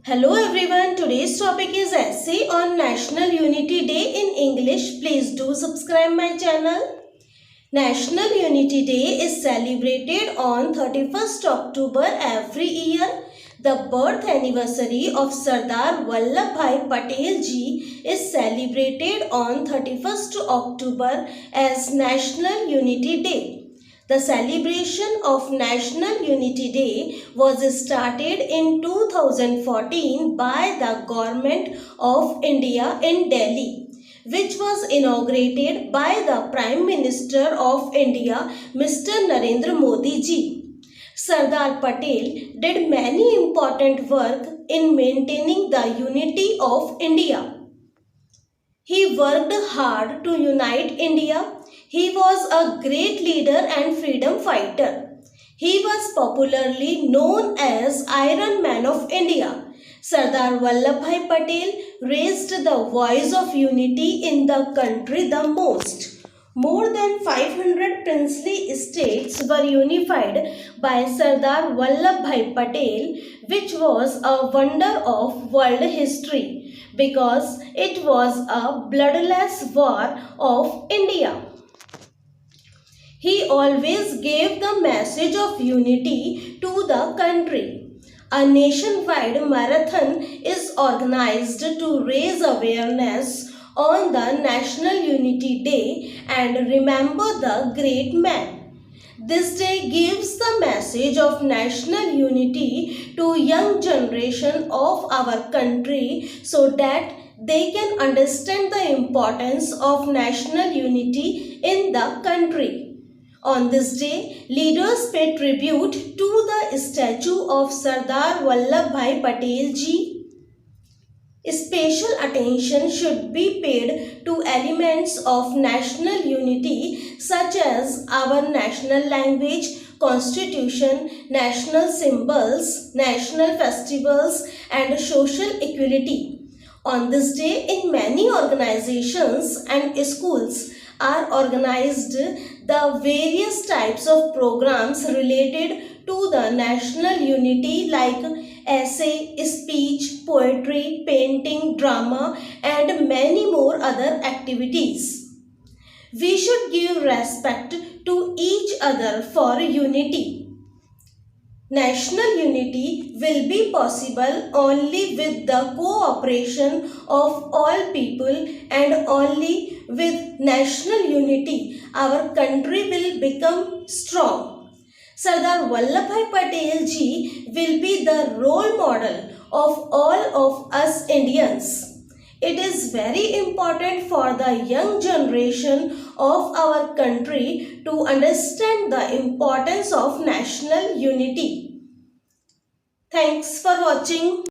Hello everyone, today's topic is essay on National Unity Day in English. Please do subscribe my channel. National Unity Day is celebrated on 31st October every year. The birth anniversary of Sardar Vallabhbhai Patel ji is celebrated on 31st October as National Unity Day. The celebration of National Unity Day was started in 2014 by the Government of India in Delhi, which was inaugurated by the Prime Minister of India, Mr. Narendra Modi ji. Sardar Patel did many important work in maintaining the unity of India. He worked hard to unite India. He was a great leader and freedom fighter. He was popularly known as Iron Man of India. Sardar Vallabhbhai Patel raised the voice of unity in the country the most. More than 500 princely states were unified by Sardar Vallabhbhai Patel, which was a wonder of world history because it was a bloodless war of India. He always gave the message of unity to the country. A nationwide marathon is organized to raise awareness on the National Unity Day and remember the great man. This day gives the message of national unity to young generation of our country so that they can understand the importance of national unity in the country. On this day, leaders pay tribute to the statue of Sardar Vallabhbhai Patel ji. Special attention should be paid to elements of national unity such as our national language, constitution, national symbols, national festivals and social equality. On this day, in many organizations and schools are organized the various types of programs related to the national unity like essay, speech, poetry, painting, drama and many more other activities. We should give respect to each other for unity. National unity will be possible only with the cooperation of all people and only with national unity our country will become strong. Sardar Vallabhbhai Patel ji will be the role model of all of us Indians. It is very important for the young generation of our country to understand the importance of national unity. Thanks for watching.